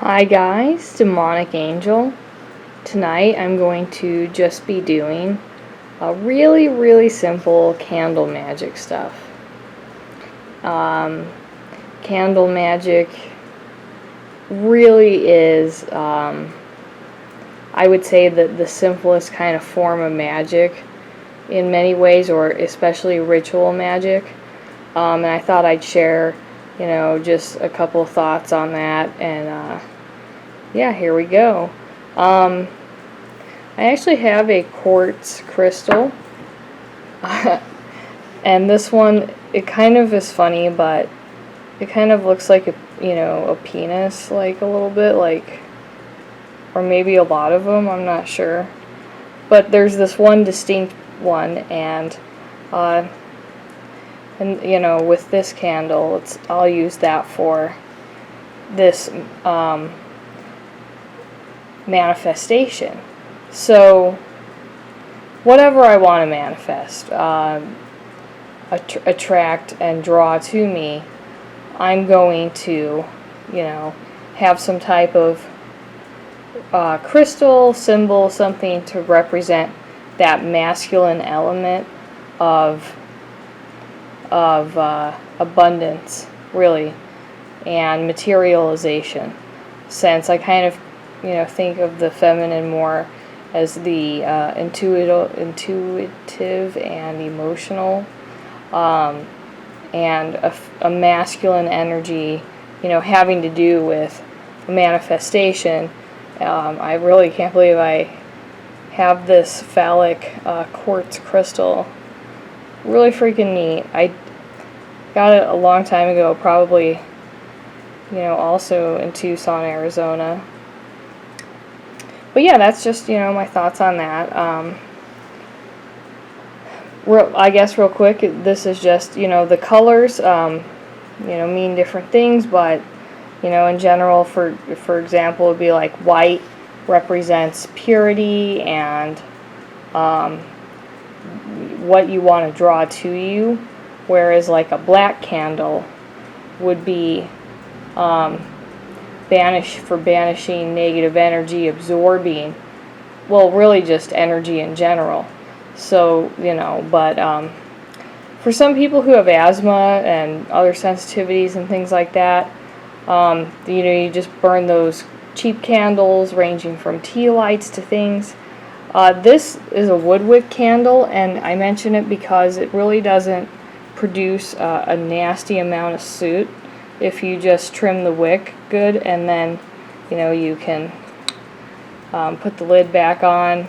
Hi guys, Demonic Angel. Tonight I'm going to just be doing a really simple candle magic stuff. Candle magic really is, I would say, the simplest kind of form of magic in many ways, or especially ritual magic. And I thought I'd share, just a couple thoughts on that, and yeah, here we go. I actually have a quartz crystal, and this one, it kind of is funny, but it kind of looks like a penis, like a little bit, like, or maybe a lot of them, I'm not sure. But there's this one distinct one, and with this candle, I'll use that for this manifestation. So whatever I want to manifest, attract and draw to me, I'm going to, have some type of crystal symbol, something to represent that masculine element of abundance, really, and materialization. Since I kind of think of the feminine more as the intuitive and emotional, and a masculine energy, having to do with manifestation. I really can't believe I have this phallic quartz crystal. Really freaking neat. I got it a long time ago, probably, also in Tucson, Arizona. But yeah, that's just, my thoughts on that. I guess real quick, this is just, the colors, mean different things, but, in general, for example, it would be like white represents purity and what you want to draw to you, whereas like a black candle would be banishing negative energy, absorbing, well, really just energy in general. So, but for some people who have asthma and other sensitivities and things like that, you just burn those cheap candles ranging from tea lights to things. This is a woodwick candle, and I mention it because it really doesn't produce a nasty amount of soot if you just trim the wick good, and then you can put the lid back on,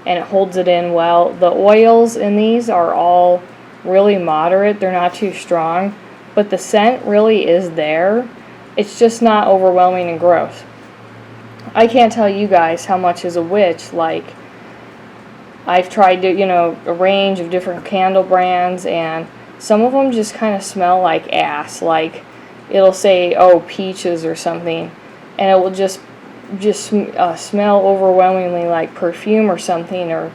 and it holds it in well. The oils in these are all really moderate. They're not too strong, but the scent really is there. It's just not overwhelming and gross. I can't tell you guys how much as a witch, like, I've tried to, a range of different candle brands, and some of them just kind of smell like ass. Like, it'll say, oh, peaches or something, and it will just smell overwhelmingly like perfume or something, or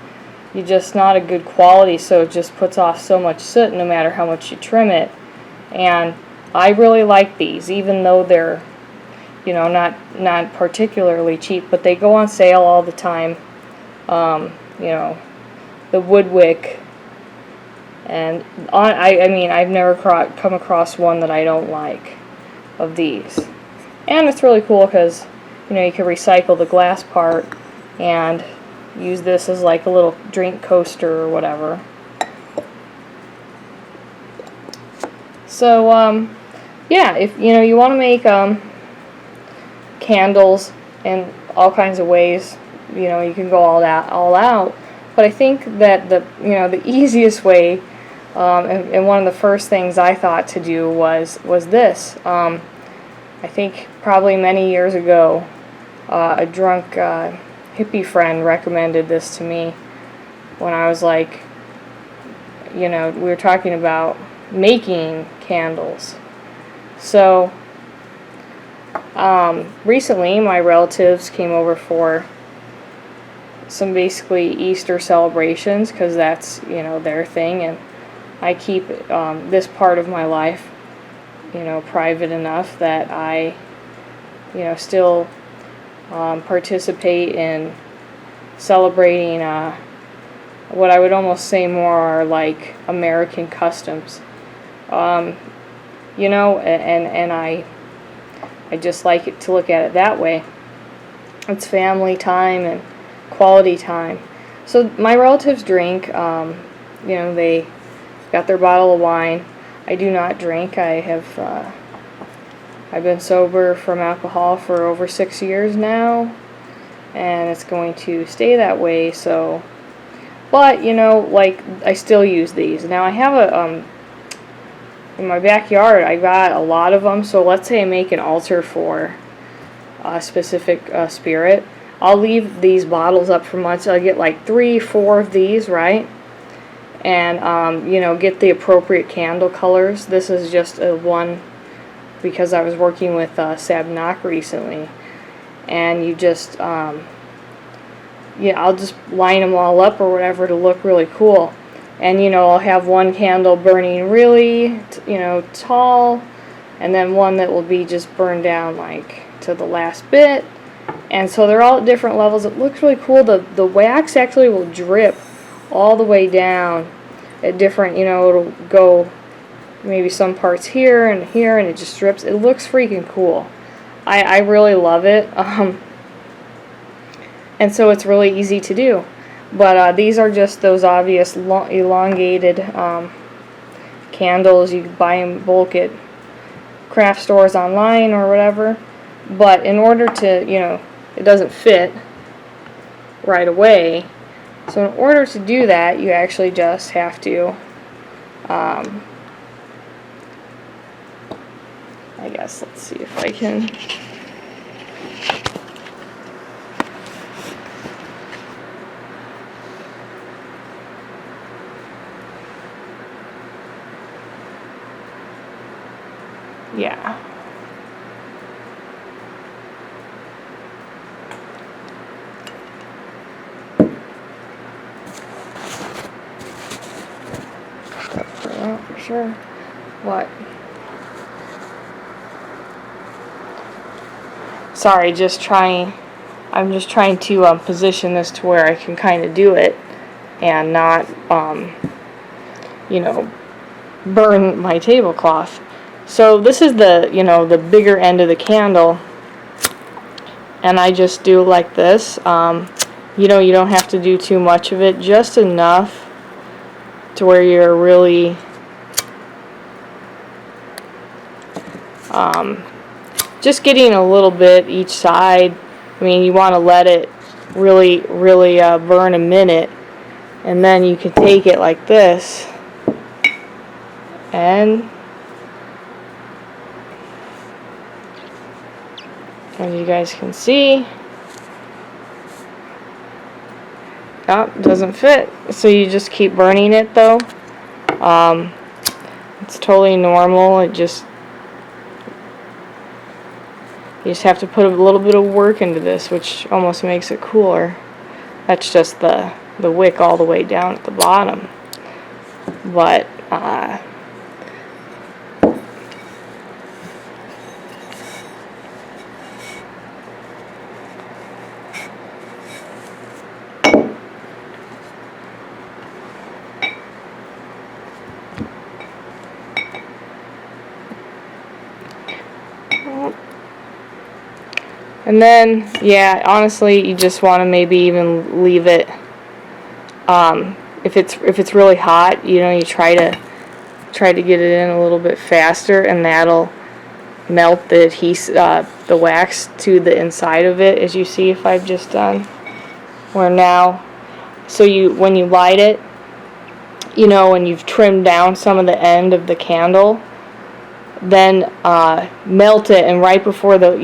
you just not a good quality, so it just puts off so much soot no matter how much you trim it. And I really like these, even though they're not particularly cheap, but they go on sale all the time. The woodwick, and I've never come across one that I don't like of these. And it's really cool because you can recycle the glass part and use this as like a little drink coaster or whatever. So yeah, if you want to make candles in all kinds of ways, you can go all out. But I think that the easiest way, and one of the first things I thought to do was this. I think probably many years ago, a drunk hippie friend recommended this to me when I was like, we were talking about making candles. So recently my relatives came over for some basically Easter celebrations, because that's their thing, and I keep this part of my life private enough that I still participate in celebrating what I would almost say more are like American customs. And I just like it to look at it that way. It's family time and quality time. So my relatives drink. They got their bottle of wine. I do not drink. I've been sober from alcohol for over 6 years now, and it's going to stay that way. So, but like I still use these. Now I have in my backyard. I got a lot of them. So let's say I make an altar for a specific spirit. I'll leave these bottles up for months. I get like 3-4 of these, right? And get the appropriate candle colors. This is just a one because I was working with Sabnock recently, and you just I'll just line them all up or whatever to look really cool. And I'll have one candle burning really tall, and then one that will be just burned down like to the last bit. And so they're all at different levels. It looks really cool. The wax actually will drip all the way down at different, it'll go maybe some parts here, and it just drips. It looks freaking cool. I really love it. And so it's really easy to do. But these are just those obvious elongated candles. You can buy them bulk at craft stores online or whatever. But in order to, it doesn't fit right away. So in order to do that, you actually just have to, I guess, let's see if I can. Yeah. For sure. What? Sorry, I'm just trying to position this to where I can kind of do it and not, burn my tablecloth. So this is the bigger end of the candle, and I just do like this. You don't have to do too much of it, just enough to where you're really just getting a little bit each side. I mean, you want to let it really burn a minute, and then you can take it like this, and as you guys can see, doesn't fit. So you just keep burning it though. It's totally normal. You just have to put a little bit of work into this, which almost makes it cooler. That's just the wick all the way down at the bottom. But and then, yeah, honestly, you just want to maybe even leave it. If it's really hot, you try to get it in a little bit faster, and that'll melt the wax to the inside of it, as you see if I've just done. Where now, so when you light it, and you've trimmed down some of the end of the candle, then melt it, and right before the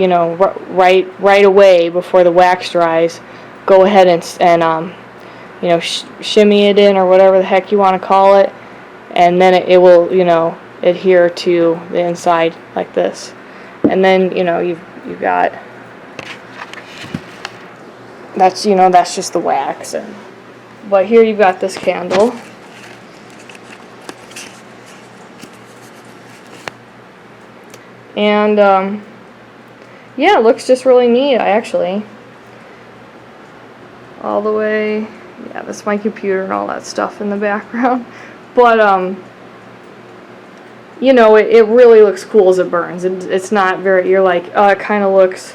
right away before the wax dries, go ahead and shimmy it in, or whatever the heck you want to call it, and then it will adhere to the inside like this. And then you've got that's just the wax. But here you've got this candle. And yeah, it looks just really neat, actually. All the way, yeah, that's my computer and all that stuff in the background. But, you know, it really looks cool as it burns. It's not very, you're like, oh, it kind of looks,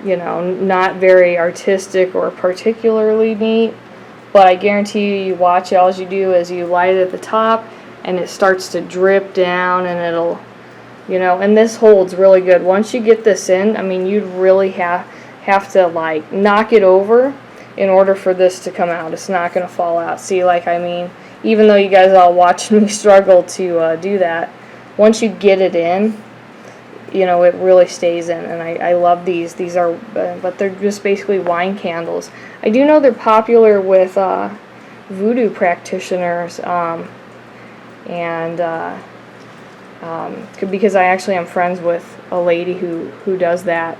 you know, not very artistic or particularly neat. But I guarantee you, you watch it, all you do is you light it at the top, and it starts to drip down, and it'll, you know, and this holds really good. Once you get this in, I mean, you'd really have to, like, knock it over in order for this to come out. It's not going to fall out. See, like, I mean, even though you guys all watched me struggle to do that, once you get it in, you know, it really stays in. And I love these. These are, but they're just basically wine candles. I do know they're popular with voodoo practitioners, because I actually am friends with a lady who does that.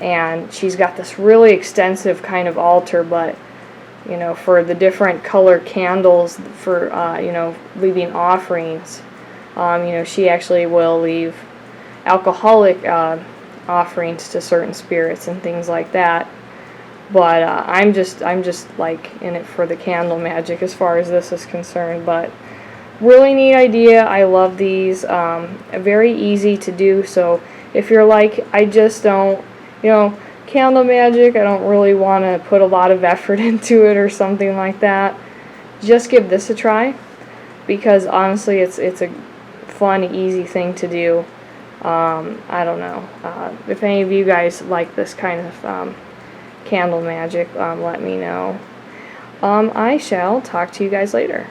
And she's got this really extensive kind of altar, but, you know, for the different color candles for, you know, leaving offerings, you know, she actually will leave alcoholic offerings to certain spirits and things like that. But I'm just like in it for the candle magic as far as this is concerned. But really neat idea. I love these. Very easy to do. So if you're like, I just don't, you know, candle magic, I don't really want to put a lot of effort into it or something like that, just give this a try, because honestly it's a fun, easy thing to do. I don't know. If any of you guys like this kind of candle magic, let me know. I shall talk to you guys later.